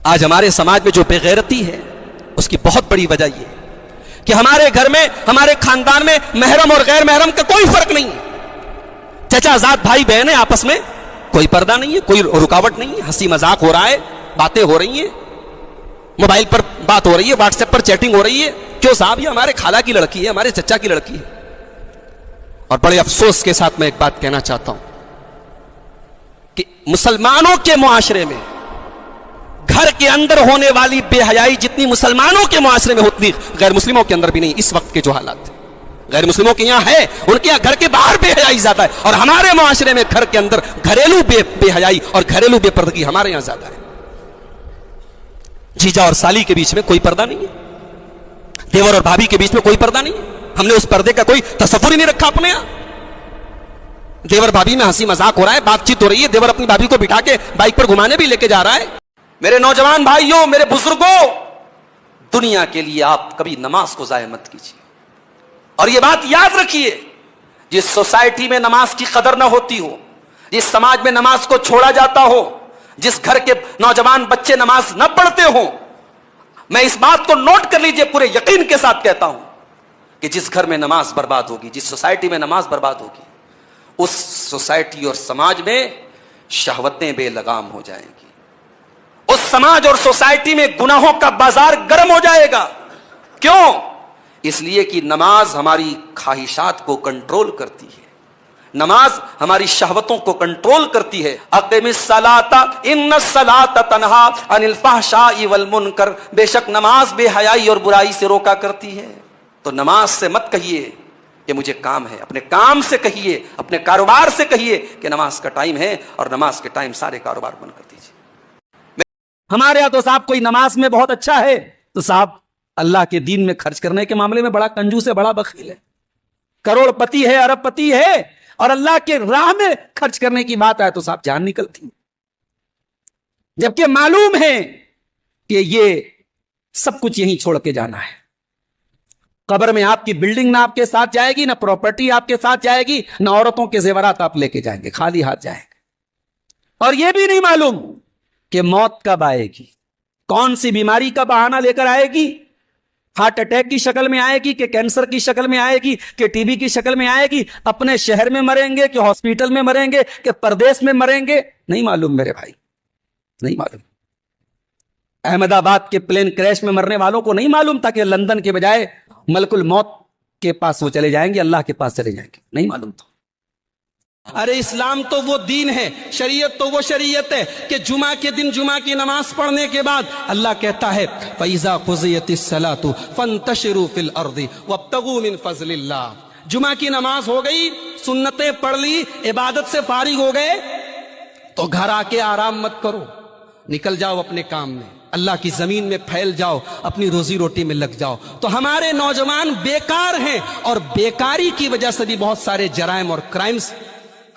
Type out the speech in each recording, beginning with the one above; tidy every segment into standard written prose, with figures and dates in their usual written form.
آج ہمارے سماج میں جو بے غیرتی ہے اس کی بہت بڑی وجہ یہ ہے کہ ہمارے گھر میں، ہمارے خاندان میں محرم اور غیر محرم کا کوئی فرق نہیں ہے. چچا زاد بھائی بہن ہیں، آپس میں کوئی پردہ نہیں ہے، کوئی رکاوٹ نہیں ہے، ہنسی مذاق ہو رہا ہے، باتیں ہو رہی ہیں، موبائل پر بات ہو رہی ہے، واٹس ایپ پر چیٹنگ ہو رہی ہے. کیوں صاحب؟ یہ ہمارے خالہ کی لڑکی ہے، ہمارے چچا کی لڑکی ہے. اور بڑے افسوس کے ساتھ میں ایک بات کہنا چاہتا ہوں کہ مسلمانوں کے معاشرے میں گھر کے اندر ہونے والی بے حیائی جتنی مسلمانوں کے معاشرے میں ہوتی غیر مسلموں کے اندر بھی نہیں. اس وقت کے جو حالات ہیں غیر مسلموں کے یہاں ہے، ان کے یہاں گھر کے باہر بے حیائی زیادہ ہے، اور ہمارے معاشرے میں گھر کے اندر گھریلو بے حیائی اور گھریلو بے پردگی ہمارے یہاں زیادہ ہے. جیجا اور سالی کے بیچ میں کوئی پردہ نہیں ہے، دیور اور بھابھی کے بیچ میں کوئی پردہ نہیں ہے. ہم نے اس پردے کا کوئی تصور ہی نہیں رکھا اپنے یہاں. دیور بھابھی میں ہنسی مذاق ہو رہا ہے، بات چیت ہو رہی ہے، دیور اپنی بھابھی کو بٹھا کے بائک پر گھمانے بھی لے کے جا رہا ہے. میرے نوجوان بھائیوں، میرے بزرگوں، دنیا کے لیے آپ کبھی نماز کو ضائع مت کیجیے. اور یہ بات یاد رکھیے، جس سوسائٹی میں نماز کی قدر نہ ہوتی ہو، جس سماج میں نماز کو چھوڑا جاتا ہو، جس گھر کے نوجوان بچے نماز نہ پڑھتے ہوں، میں اس بات کو نوٹ کر لیجئے، پورے یقین کے ساتھ کہتا ہوں کہ جس گھر میں نماز برباد ہوگی، جس سوسائٹی میں نماز برباد ہوگی، اس سوسائٹی اور سماج میں شہوتیں بے لگام ہو جائیں گی. اس سماج اور سوسائٹی میں گناہوں کا بازار گرم ہو جائے گا. کیوں؟ اس لیے کہ نماز ہماری خواہشات کو کنٹرول کرتی ہے، نماز ہماری شہوتوں کو کنٹرول کرتی ہے. اقیم الصلاۃ ان الصلاۃ تنہا عن الفحشاء والمنکر، بے شک نماز بے حیائی اور برائی سے روکا کرتی ہے. تو نماز سے مت کہیے کہ مجھے کام ہے، اپنے کام سے کہیے، اپنے کاروبار سے کہیے کہ نماز کا ٹائم ہے، اور نماز کے ٹائم سارے کاروبار بند کر دیجیے. ہمارے یہاں تو صاحب کوئی نماز میں بہت اچھا ہے تو صاحب اللہ کے دین میں خرچ کرنے کے معاملے میں بڑا کنجوس ہے، بڑا بخیل ہے، کروڑ پتی ہے، ارب پتی ہے، اور اللہ کے راہ میں خرچ کرنے کی بات آئے تو صاحب جان نکلتی. جبکہ معلوم ہے کہ یہ سب کچھ یہیں چھوڑ کے جانا ہے. قبر میں آپ کی بلڈنگ نہ آپ کے ساتھ جائے گی، نہ پراپرٹی آپ کے ساتھ جائے گی، نہ عورتوں کے زیورات آپ لے کے جائیں گے، خالی ہاتھ جائیں گے. اور یہ بھی نہیں معلوم کہ موت کب آئے گی، کون سی بیماری کا بہانہ لے کر آئے گی، ہارٹ اٹیک کی شکل میں آئے گی کہ کینسر کی شکل میں آئے گی کہ ٹی بی کی شکل میں آئے گی، اپنے شہر میں مریں گے کہ ہاسپٹل میں مریں گے کہ پردیس میں مریں گے، نہیں معلوم میرے بھائی، نہیں معلوم. احمد آباد کے پلین کریش میں مرنے والوں کو نہیں معلوم تھا کہ لندن کے بجائے ملک الموت کے پاس وہ چلے جائیں گے، اللہ کے پاس چلے جائیں گے، نہیں معلوم تھا. ارے اسلام تو وہ دین ہے، شریعت تو وہ شریعت ہے کہ جمعہ کے دن جمعہ کی نماز پڑھنے کے بعد اللہ کہتا ہے فَإِذَا قُضِيَتِ الصَّلَاةُ فَانْتَشِرُوا فِي الْأَرْضِ وَابْتَغُوا مِنْ فَضْلِ اللَّهِ. جمعہ کی نماز ہو گئی، سنتیں پڑھ لی، عبادت سے فارغ ہو گئے تو گھر آ کے آرام مت کرو، نکل جاؤ اپنے کام میں، اللہ کی زمین میں پھیل جاؤ، اپنی روزی روٹی میں لگ جاؤ. تو ہمارے نوجوان بیکار ہیں، اور بیکاری کی وجہ سے بھی بہت سارے جرائم اور کرائمز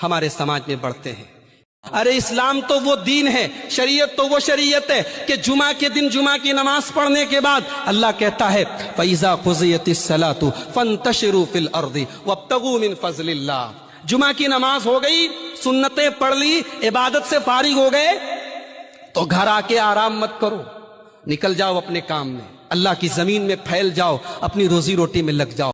ہمارے سماج میں بڑھتے ہیں. ارے اسلام تو وہ دین ہے، شریعت تو وہ شریعت ہے کہ جمعہ کے دن جمعہ کی نماز پڑھنے کے بعد اللہ کہتا ہے فَإِذَا قُضِيَتِ الصَّلَاةُ فَانْتَشِرُوا فِي الْأَرْضِ وَابْتَغُوا مِنْ فَضْلِ اللَّهِ. جمعہ کی نماز ہو گئی، سنتیں پڑھ لی، عبادت سے فارغ ہو گئے تو گھر آ کے آرام مت کرو، نکل جاؤ اپنے کام میں، اللہ کی زمین میں پھیل جاؤ، اپنی روزی روٹی میں لگ جاؤ.